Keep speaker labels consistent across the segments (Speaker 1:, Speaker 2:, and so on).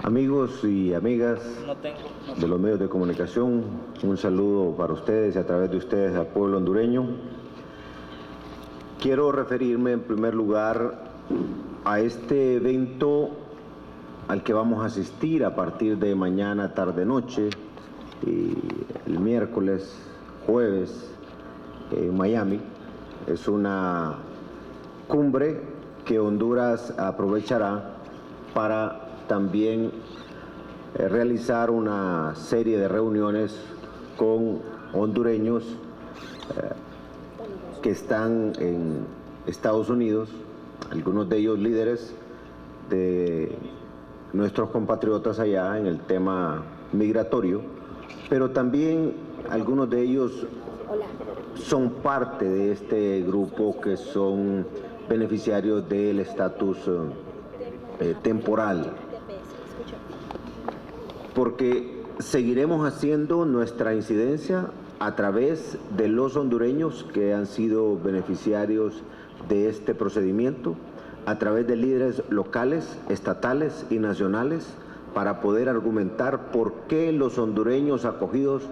Speaker 1: Amigos y amigas de los medios de comunicación, un saludo para ustedes y a través de ustedes al pueblo hondureño. Quiero referirme en primer lugar a este evento al que vamos a asistir a partir de mañana, tarde-noche, y el miércoles, jueves, en Miami. Es una cumbre que Honduras aprovechará para también realizar una serie de reuniones con hondureños que están en Estados Unidos, algunos de ellos líderes de nuestros compatriotas allá en el tema migratorio, pero también algunos de ellos son parte de este grupo que son beneficiarios del estatus temporal, porque seguiremos haciendo nuestra incidencia a través de los hondureños que han sido beneficiarios de este procedimiento, a través de líderes locales, estatales y nacionales, para poder argumentar por qué los hondureños acogidos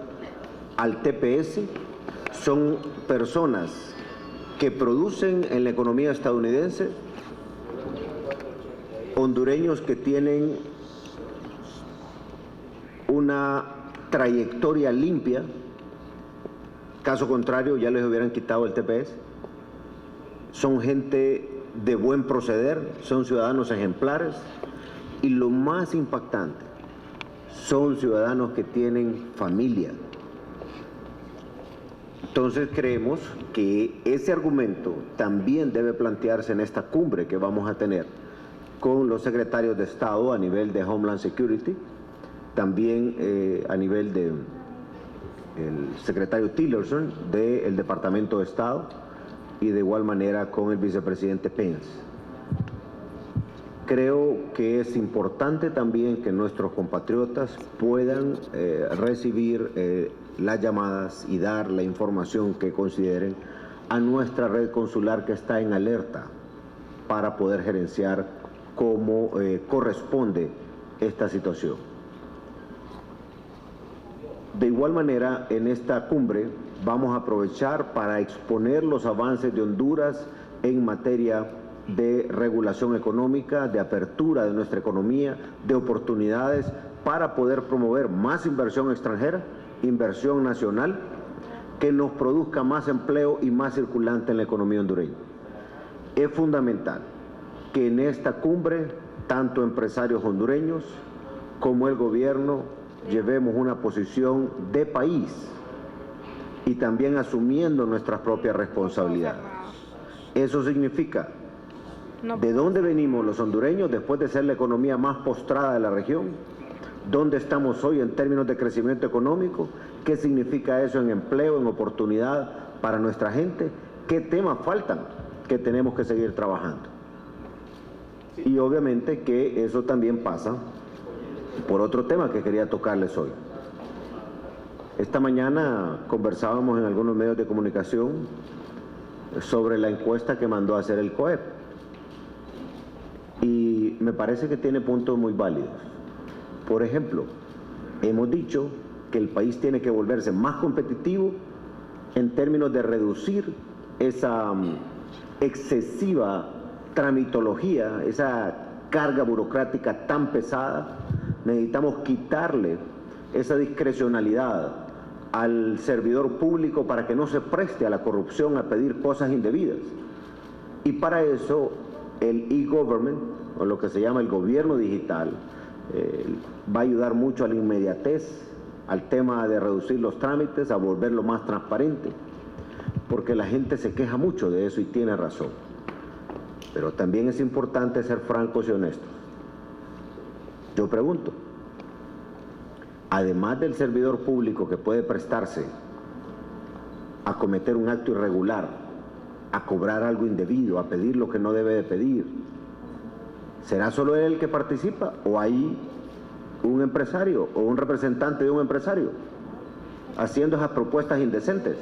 Speaker 1: al TPS son personas que producen en la economía estadounidense, hondureños que tienen una trayectoria limpia, caso contrario ya les hubieran quitado el TPS, son gente de buen proceder, son ciudadanos ejemplares y lo más impactante, son ciudadanos que tienen familia. Entonces creemos que ese argumento también debe plantearse en esta cumbre que vamos a tener con los secretarios de Estado a nivel de Homeland Security, también a nivel del secretario Tillerson del Departamento de Estado y de igual manera con el vicepresidente Pence. Creo que es importante también que nuestros compatriotas puedan recibir las llamadas y dar la información que consideren a nuestra red consular que está en alerta para poder gerenciar como corresponde esta situación. De igual manera, en esta cumbre vamos a aprovechar para exponer los avances de Honduras en materia de regulación económica, de apertura de nuestra economía, de oportunidades para poder promover más inversión extranjera, inversión nacional, que nos produzca más empleo y más circulante en la economía hondureña. Es fundamental que en esta cumbre, tanto empresarios hondureños como el gobierno, llevemos una posición de país y también asumiendo nuestras propias responsabilidades. Eso significa de dónde venimos los hondureños después de ser la economía más postrada de la región, dónde estamos hoy en términos de crecimiento económico, qué significa eso en empleo, en oportunidad para nuestra gente, qué temas faltan que tenemos que seguir trabajando. Y obviamente que eso también pasa por otro tema que quería tocarles hoy. Esta mañana conversábamos en algunos medios de comunicación sobre la encuesta que mandó a hacer el COEP y me parece que tiene puntos muy válidos. Por ejemplo, hemos dicho que el país tiene que volverse más competitivo en términos de reducir esa excesiva tramitología, esa carga burocrática tan pesada. Necesitamos quitarle esa discrecionalidad al servidor público para que no se preste a la corrupción, a pedir cosas indebidas. Y para eso el e-government, o lo que se llama el gobierno digital, va a ayudar mucho a la inmediatez, al tema de reducir los trámites, a volverlo más transparente, porque la gente se queja mucho de eso y tiene razón. Pero también es importante ser francos y honestos. Yo pregunto, además del servidor público que puede prestarse a cometer un acto irregular, a cobrar algo indebido, a pedir lo que no debe de pedir, ¿será solo él el que participa o hay un empresario o un representante de un empresario haciendo esas propuestas indecentes?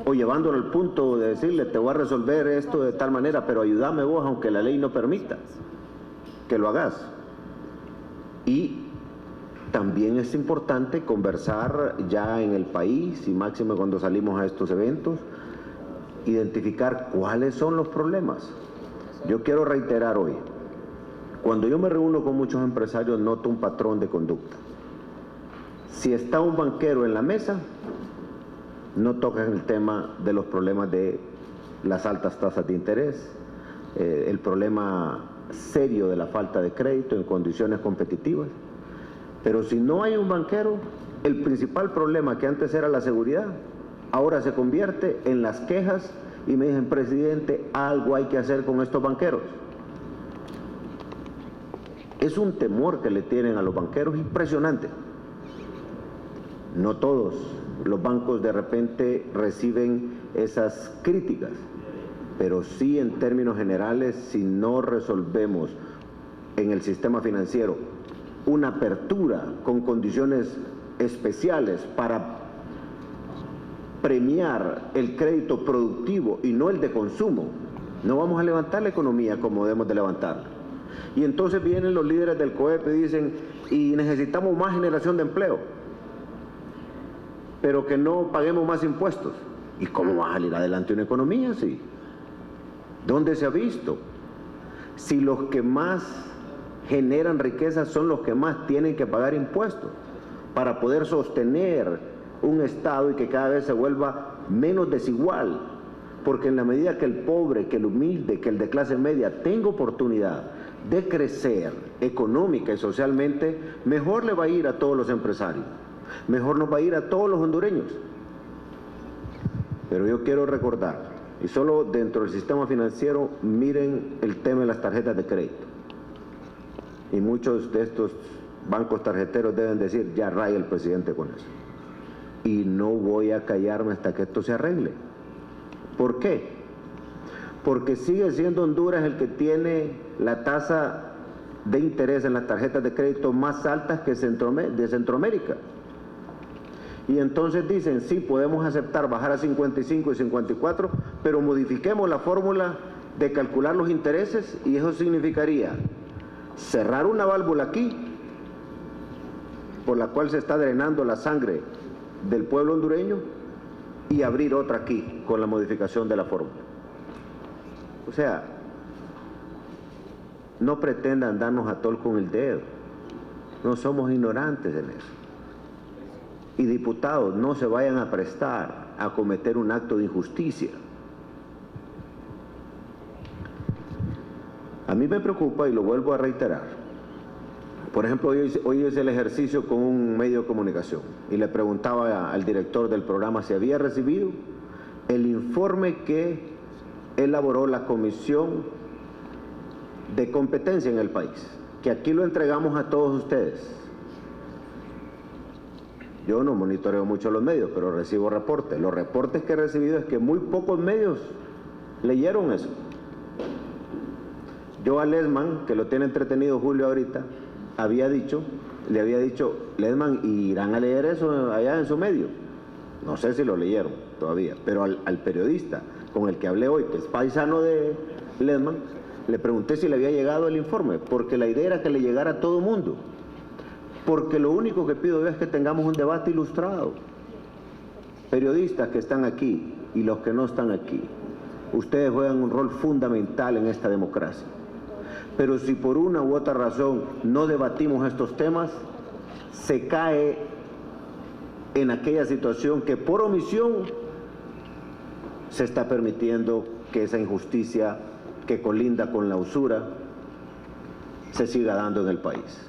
Speaker 1: O llevándolo al punto de decirle, te voy a resolver esto de tal manera, pero ayúdame vos aunque la ley no permita que lo hagas. Y también es importante conversar ya en el país, y máximo cuando salimos a estos eventos, identificar cuáles son los problemas. Yo quiero reiterar hoy, cuando yo me reúno con muchos empresarios noto un patrón de conducta. Si está un banquero en la mesa, no tocan el tema de los problemas de las altas tasas de interés, el problema serio de la falta de crédito en condiciones competitivas. Pero si no hay un banquero, el principal problema que antes era la seguridad, ahora se convierte en las quejas y me dicen, presidente, algo hay que hacer con estos banqueros. Es un temor que le tienen a los banqueros impresionante. No todos los bancos de repente reciben esas críticas, pero sí en términos generales, si no resolvemos en el sistema financiero una apertura con condiciones especiales para premiar el crédito productivo y no el de consumo, no vamos a levantar la economía como debemos de levantarla. Y entonces vienen los líderes del COEP y dicen, y necesitamos más generación de empleo, pero que no paguemos más impuestos. ¿Y cómo va a salir adelante una economía así? ¿Dónde se ha visto? Si los que más generan riqueza son los que más tienen que pagar impuestos para poder sostener un Estado y que cada vez se vuelva menos desigual, porque en la medida que el pobre, que el humilde, que el de clase media tenga oportunidad de crecer económica y socialmente, mejor le va a ir a todos los empresarios, mejor nos va a ir a todos los hondureños. Pero yo quiero recordar, y solo dentro del sistema financiero, miren el tema de las tarjetas de crédito. Y muchos de estos bancos tarjeteros deben decir, ya raya el presidente con eso. Y no voy a callarme hasta que esto se arregle. ¿Por qué? Porque sigue siendo Honduras el que tiene la tasa de interés en las tarjetas de crédito más altas que de Centroamérica. Y entonces dicen, sí, podemos aceptar bajar a 55 y 54, pero modifiquemos la fórmula de calcular los intereses, y eso significaría cerrar una válvula aquí, por la cual se está drenando la sangre del pueblo hondureño, y abrir otra aquí, con la modificación de la fórmula. O sea, no pretendan darnos a tol con el dedo, no somos ignorantes en eso. Y diputados, no se vayan a prestar a cometer un acto de injusticia. A mí me preocupa, y lo vuelvo a reiterar, por ejemplo, hoy hice el ejercicio con un medio de comunicación y le preguntaba al director del programa si había recibido el informe que elaboró la Comisión de Competencia en el país, que aquí lo entregamos a todos ustedes. Yo no monitoreo mucho los medios, pero recibo reportes. Los reportes que he recibido es que muy pocos medios leyeron eso. Yo a Lesman, que lo tiene entretenido Julio ahorita, le había dicho, Lesman, ¿irán a leer eso allá en su medio? No sé si lo leyeron todavía, pero al periodista con el que hablé hoy, que es paisano de Lesman, le pregunté si le había llegado el informe, porque la idea era que le llegara a todo mundo. Porque lo único que pido yo es que tengamos un debate ilustrado. Periodistas que están aquí y los que no están aquí, ustedes juegan un rol fundamental en esta democracia. Pero si por una u otra razón no debatimos estos temas, se cae en aquella situación que por omisión se está permitiendo que esa injusticia que colinda con la usura se siga dando en el país.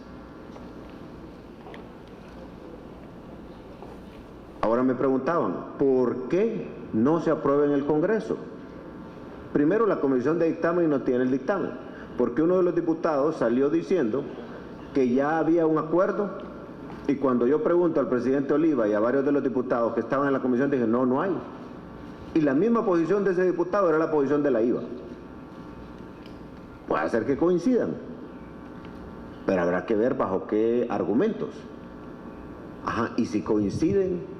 Speaker 1: Ahora me preguntaban, ¿por qué no se aprueba en el Congreso? Primero, la Comisión de Dictamen no tiene el dictamen, porque uno de los diputados salió diciendo que ya había un acuerdo, y cuando yo pregunto al presidente Oliva y a varios de los diputados que estaban en la comisión, dije, no, no hay. Y la misma posición de ese diputado era la posición de la IVA. Puede ser que coincidan, pero habrá que ver bajo qué argumentos. Ajá, y si coinciden,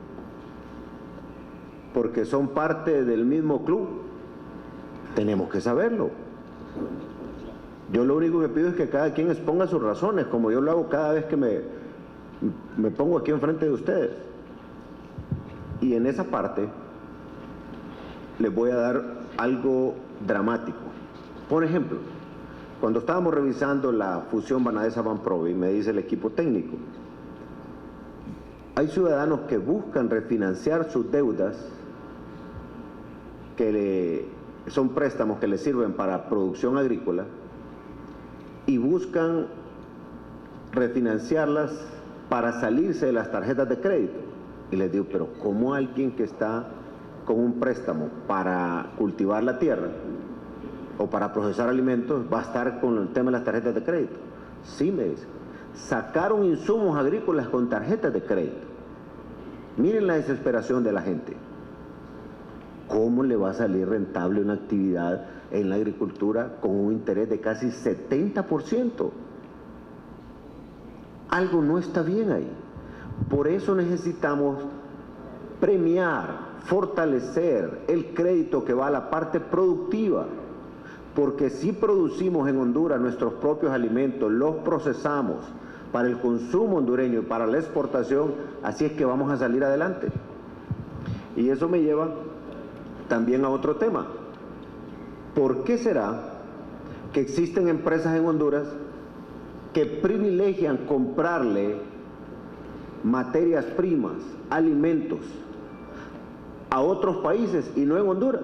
Speaker 1: porque son parte del mismo club, tenemos que saberlo. Yo lo único que pido es que cada quien exponga sus razones, como yo lo hago cada vez que me pongo aquí enfrente de ustedes. Y en esa parte les voy a dar algo dramático. Por ejemplo, cuando estábamos revisando la fusión Banadesa-Banprovi, me dice el equipo técnico, hay ciudadanos que buscan refinanciar sus deudas, que son préstamos que les sirven para producción agrícola, y buscan refinanciarlas para salirse de las tarjetas de crédito. Y les digo, pero ¿cómo alguien que está con un préstamo para cultivar la tierra o para procesar alimentos va a estar con el tema de las tarjetas de crédito? Sí, me dice, sacaron insumos agrícolas con tarjetas de crédito. Miren la desesperación de la gente. ¿Cómo le va a salir rentable una actividad en la agricultura con un interés de casi 70%? Algo no está bien ahí. Por eso necesitamos premiar, fortalecer el crédito que va a la parte productiva, porque si producimos en Honduras nuestros propios alimentos, los procesamos para el consumo hondureño y para la exportación, así es que vamos a salir adelante. Y eso me lleva también a otro tema. ¿Por qué será que existen empresas en Honduras que privilegian comprarle materias primas, alimentos a otros países y no en Honduras?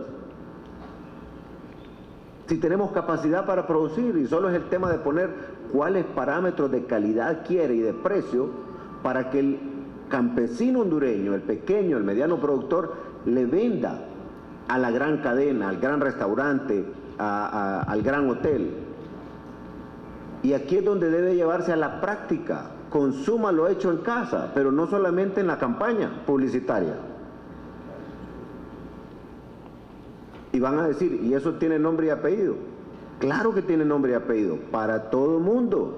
Speaker 1: Si tenemos capacidad para producir, y solo es el tema de poner cuáles parámetros de calidad quiere y de precio para que el campesino hondureño, el pequeño, el mediano productor, le venda a la gran cadena, al gran restaurante, al gran hotel. Y aquí es donde debe llevarse a la práctica. Consuma lo hecho en casa, pero no solamente en la campaña publicitaria. Y van a decir, ¿y eso tiene nombre y apellido? Claro que tiene nombre y apellido, para todo el mundo.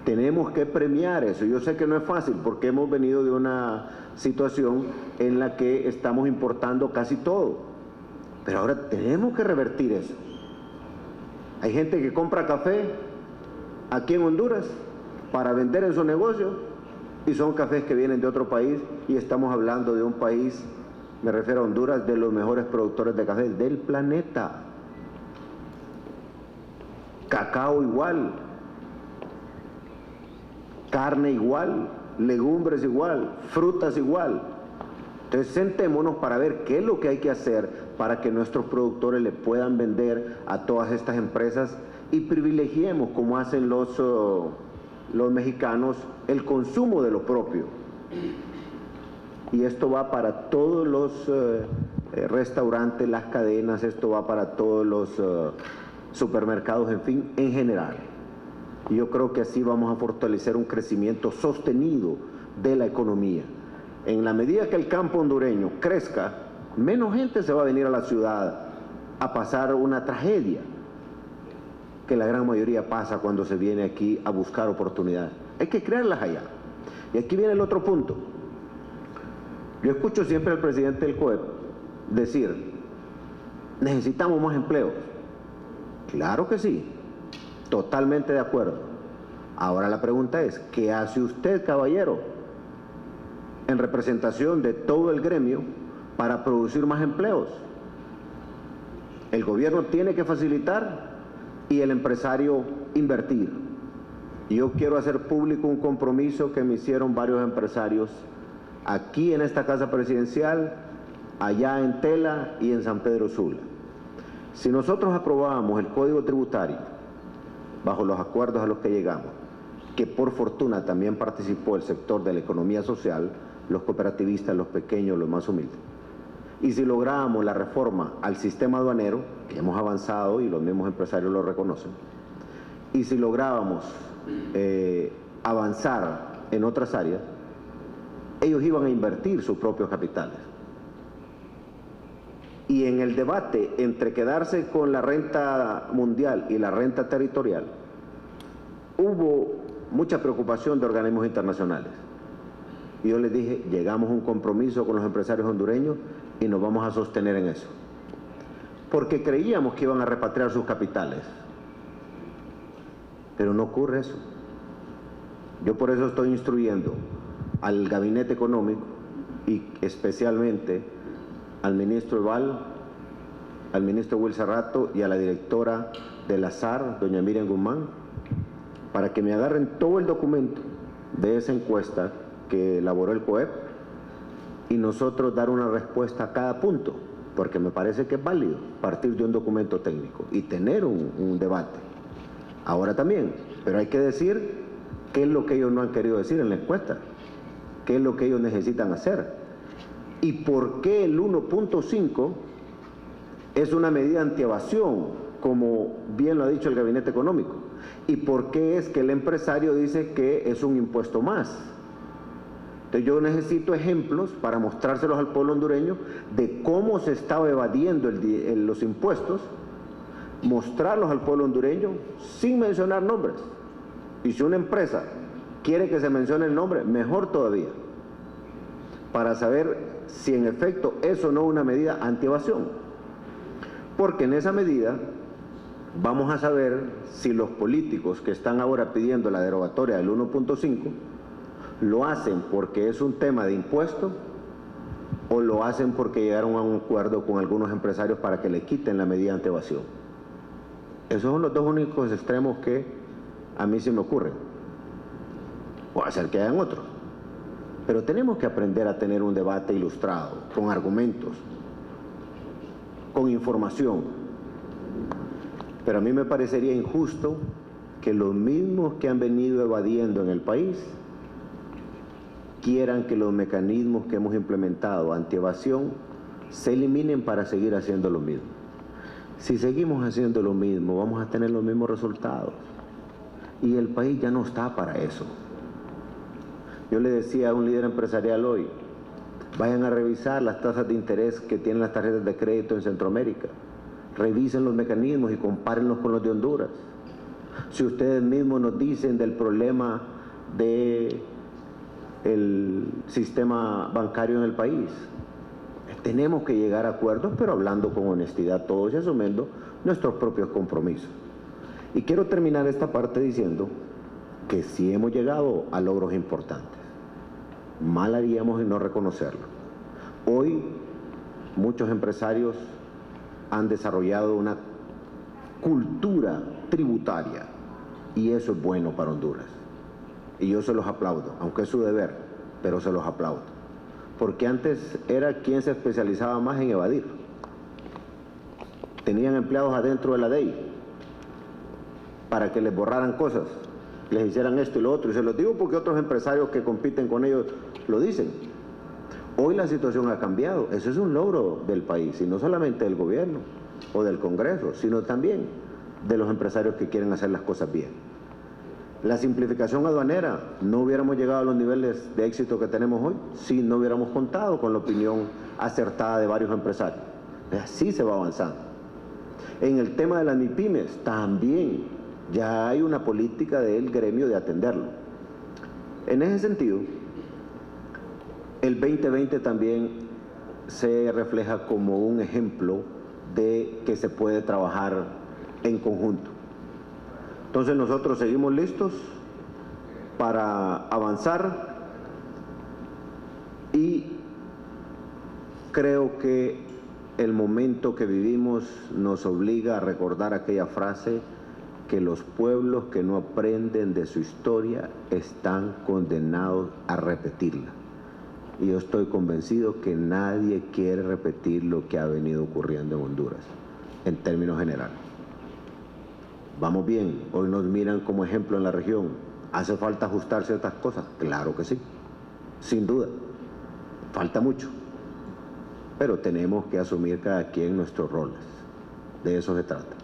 Speaker 1: Tenemos que premiar eso. Yo sé que no es fácil porque hemos venido de una situación en la que estamos importando casi todo. Pero ahora tenemos que revertir eso. Hay gente que compra café aquí en Honduras para vender en su negocio y son cafés que vienen de otro país, y estamos hablando de un país, me refiero a Honduras, de los mejores productores de café del planeta. Cacao igual, carne igual, legumbres igual, frutas igual. Entonces sentémonos para ver qué es lo que hay que hacer para que nuestros productores le puedan vender a todas estas empresas, y privilegiemos, como hacen los mexicanos, el consumo de lo propio. Y esto va para todos los restaurantes, las cadenas, esto va para todos los supermercados, en fin, en general. Y yo creo que así vamos a fortalecer un crecimiento sostenido de la economía. En la medida que el campo hondureño crezca, menos gente se va a venir a la ciudad a pasar una tragedia que la gran mayoría pasa cuando se viene aquí a buscar oportunidades. Hay que crearlas allá. Y aquí viene el otro punto. Yo escucho siempre al presidente del COEP decir, necesitamos más empleos. Claro que sí, totalmente de acuerdo. Ahora la pregunta es, ¿qué hace usted, caballero, en representación de todo el gremio para producir más empleos? El gobierno tiene que facilitar y el empresario invertir. Y yo quiero hacer público un compromiso que me hicieron varios empresarios aquí en esta casa presidencial, allá en Tela y en San Pedro Sula. Si nosotros aprobábamos el Código Tributario, bajo los acuerdos a los que llegamos, que por fortuna también participó el sector de la economía social, los cooperativistas, los pequeños, los más humildes, y si lográbamos la reforma al sistema aduanero, que hemos avanzado y los mismos empresarios lo reconocen, y si lográbamos avanzar en otras áreas, ellos iban a invertir sus propios capitales. Y en el debate entre quedarse con la renta mundial y la renta territorial, hubo mucha preocupación de organismos internacionales. Y yo les dije, llegamos a un compromiso con los empresarios hondureños y nos vamos a sostener en eso. Porque creíamos que iban a repatriar sus capitales. pero no ocurre eso. Yo por eso estoy instruyendo al Gabinete Económico y especialmente al ministro Eval, al ministro Wilson Rato y a la directora de la SAR, doña Miriam Guzmán, para que me agarren todo el documento de esa encuesta que elaboró el COEP y nosotros dar una respuesta a cada punto, porque me parece que es válido partir de un documento técnico y tener un debate. Ahora también, pero hay que decir qué es lo que ellos no han querido decir en la encuesta, qué es lo que ellos necesitan hacer y por qué el 1.5 es una medida antievasión, como bien lo ha dicho el Gabinete Económico, y por qué es que el empresario dice que es un impuesto más. Entonces yo necesito ejemplos para mostrárselos al pueblo hondureño de cómo se estaba evadiendo los impuestos, mostrarlos al pueblo hondureño sin mencionar nombres. Y si una empresa quiere que se mencione el nombre, mejor todavía, para saber si en efecto es o no una medida antievasión. Porque en esa medida vamos a saber si los políticos que están ahora pidiendo la derogatoria del 1.5 lo hacen porque es un tema de impuesto o lo hacen porque llegaron a un acuerdo con algunos empresarios para que le quiten la medida antievasión. Esos son los dos únicos extremos que a mí se me ocurren. Puede ser que hayan otros. Pero tenemos que aprender a tener un debate ilustrado, con argumentos, con información. Pero a mí me parecería injusto que los mismos que han venido evadiendo en el país quieran que los mecanismos que hemos implementado antievasión se eliminen para seguir haciendo lo mismo. Si seguimos haciendo lo mismo, vamos a tener los mismos resultados. Y el país ya no está para eso. Yo le decía a un líder empresarial hoy, vayan a revisar las tasas de interés que tienen las tarjetas de crédito en Centroamérica. Revisen los mecanismos y compárenlos con los de Honduras. Si ustedes mismos nos dicen del problema del sistema bancario en el país, tenemos que llegar a acuerdos, pero hablando con honestidad todos y asumiendo nuestros propios compromisos. Y quiero terminar esta parte diciendo que sí hemos llegado a logros importantes. Mal haríamos en no reconocerlo. Hoy muchos empresarios han desarrollado una cultura tributaria y eso es bueno para Honduras. Y yo se los aplaudo, aunque es su deber, pero se los aplaudo. Porque antes era quien se especializaba más en evadir. Tenían empleados adentro de la DEI para que les borraran cosas, les hicieran esto y lo otro. Y se los digo porque otros empresarios que compiten con ellos lo dicen. Hoy la situación ha cambiado. Eso es un logro del país, y no solamente del gobierno o del Congreso, sino también de los empresarios que quieren hacer las cosas bien. La simplificación aduanera, no hubiéramos llegado a los niveles de éxito que tenemos hoy si no hubiéramos contado con la opinión acertada de varios empresarios. Así se va avanzando. En el tema de las MIPYMES también ya hay una política del gremio de atenderlo. En ese sentido, el 2020 también se refleja como un ejemplo de que se puede trabajar en conjunto. Entonces nosotros seguimos listos para avanzar y creo que el momento que vivimos nos obliga a recordar aquella frase que los pueblos que no aprenden de su historia están condenados a repetirla. Y yo estoy convencido que nadie quiere repetir lo que ha venido ocurriendo en Honduras, en términos generales. Vamos bien, hoy nos miran como ejemplo en la región. ¿Hace falta ajustar ciertas cosas? Claro que sí, sin duda. Falta mucho. Pero tenemos que asumir cada quien nuestros roles. De eso se trata.